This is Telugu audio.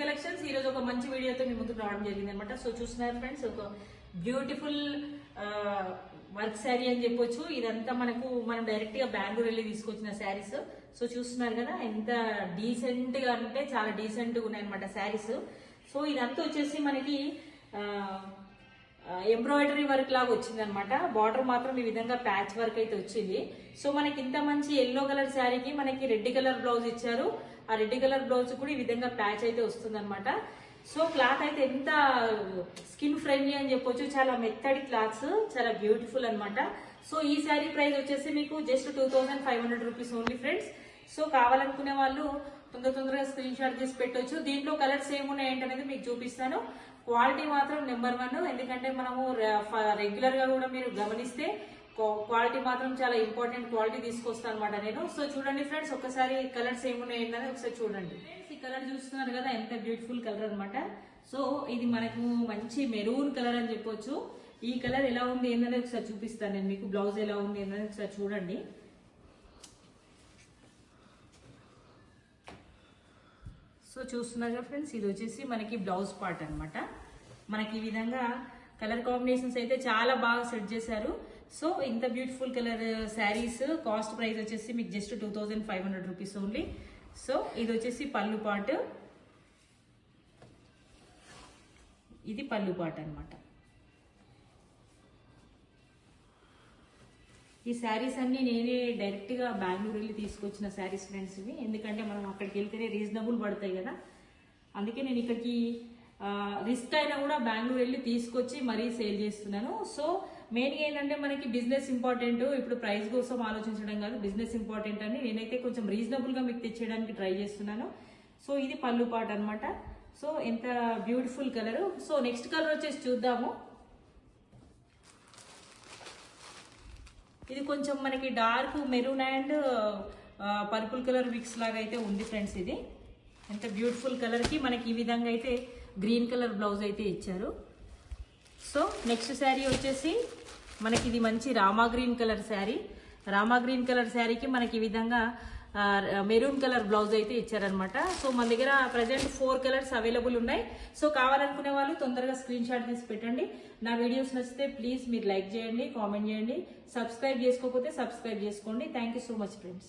కలెక్షన్స్ ఈ రోజు ఒక మంచి వీడియోతో మీ ముందుకు రావడం జరిగింది అనమాట. సో చూస్తున్నారు ఫ్రెండ్స్, ఒక బ్యూటిఫుల్ వర్క్ శారీ అని చెప్పొచ్చు. ఇదంతా మనం డైరెక్ట్ గా బెంగళూరు వెళ్ళి తీసుకొచ్చిన శారీస్. సో చూస్తున్నారు కదా ఎంత డీసెంట్ గా అంటే చాలా డీసెంట్ గా ఉన్నాయన్నమాట శారీస్. సో ఇదంతా వచ్చేసి మనకి ఎంబ్రాయిడరీ వర్క్ లాగా వచ్చింది అనమాట. బార్డర్ మాత్రం ఈ విధంగా ప్యాచ్ వర్క్ అయితే వచ్చింది. సో మనకి ఇంత మంచి ఎల్లో కలర్ శారీకి మనకి రెడ్ కలర్ బ్లౌజ్ ఇచ్చారు. ఆ రెడ్ కలర్ బ్లౌజ్ కూడా ఈ విధంగా ప్యాచ్ అయితే వస్తుంది అనమాట. సో క్లాత్ అయితే ఎంత స్కిన్ ఫ్రెండ్లీ అని చెప్పొచ్చు, చాలా మెత్తడి క్లాత్స్, చాలా బ్యూటిఫుల్ అనమాట. సో ఈ శారీ ప్రైస్ వచ్చేసి మీకు just 2500 rupees only friends. So కావాలనుకునే వాళ్ళు తొందరగా స్క్రీన్ షాట్ తీసి పెట్టొచ్చు. దీంట్లో కలర్స్ ఏమున్నాయి ఏంటనేది మీకు చూపిస్తాను. క్వాలిటీ మాత్రం నెంబర్ 1, ఎందుకంటే మనము రెగ్యులర్ గా కూడా మీరు గమనిస్తే క్వాలిటీ మాత్రం చాలా ఇంపార్టెంట్ క్వాలిటీ తీసుకొస్తాను అనమాట నేను. సో చూడండి ఫ్రెండ్స్, ఒకసారి కలర్స్ ఏమున్నాయి ఏంటనేది ఒకసారి చూడండి. ఈ కలర్ చూస్తున్నారు కదా ఎంత బ్యూటిఫుల్ కలర్ అనమాట. సో ఇది మనకు మంచి మెరూన్ కలర్ అని చెప్పొచ్చు. ఈ కలర్ ఎలా ఉంది ఏంటనేది ఒకసారి చూపిస్తాను నేను మీకు. బ్లౌజ్ ఎలా ఉంది ఏంటనేది ఒకసారి చూడండి. సో చూస్తున్నారు ఫ్రెండ్స్, ఇది వచ్చేసి మనకి బ్లౌజ్ పార్ట్ అనమాట. మనకి ఈ విధంగా కలర్ కాంబినేషన్స్ అయితే చాలా బాగా సెట్ చేశారు. సో ఇంత beautiful colour saris cost price వచ్చేసి మీకు జస్ట్ 2500 రూపీస్ ఓన్లీ. సో ఇది వచ్చేసి పళ్ళు పార్ట్, ఇది పళ్ళు పార్ట్ అనమాట. ఈ శారీస్ అన్ని నేనే డైరెక్ట్ గా బెంగళూరు వెళ్ళి తీసుకొచ్చిన శారీస్ ఫ్రెండ్స్ ఇవి. ఎందుకంటే మనం అక్కడికి వెళ్తేనే రీజనబుల్ పడతాయి కదా, అందుకే నేను ఇక్కడికి రిస్క్ అయినా కూడా బెంగళూరు వెళ్ళి తీసుకొచ్చి మరీ సేల్ చేస్తున్నాను. సో మెయిన్గా ఏంటంటే మనకి బిజినెస్ ఇంపార్టెంట్, ఇప్పుడు ప్రైస్ కోసం ఆలోచించడం కాదు, బిజినెస్ ఇంపార్టెంట్ అని నేనైతే కొంచెం రీజనబుల్ గా మీకు తెచ్చేయడానికి ట్రై చేస్తున్నాను. సో ఇది పళ్ళు పార్ట్ అనమాట. సో ఎంత beautiful colour. So next colour వచ్చేసి చూద్దాము. ఇది కొంచెం మనకి dark maroon and purple colour mix లాగా అయితే ఉంది ఫ్రెండ్స్. ఇది ఎంత బ్యూటిఫుల్ కలర్ కి మనకి ఈ విధంగా అయితే గ్రీన్ కలర్ బ్లౌజ్ అయితే ఇచ్చారు. సో నెక్స్ట్ శారీ వచ్చేసి మనకి ఇది మంచి Rama green colour sari. Rama green colour శారీకి మనకి ఈ విధంగా మెరూన్ కలర్ బ్లౌజ్ అయితే ఇచ్చారనమాట. సో మన దగ్గర ప్రజెంట్ 4 కలర్స్ అవైలబుల్ ఉన్నాయి. సో కావాలనుకునే వాళ్ళు తొందరగా స్క్రీన్ షాట్ తీసి పెట్టండి. నా వీడియోస్ నచ్చితే ప్లీజ్ మీరు లైక్ చేయండి, కామెంట్ చేయండి, సబ్స్క్రైబ్ చేసుకోకపోతే సబ్స్క్రైబ్ చేసుకోండి. Thank you so much friends.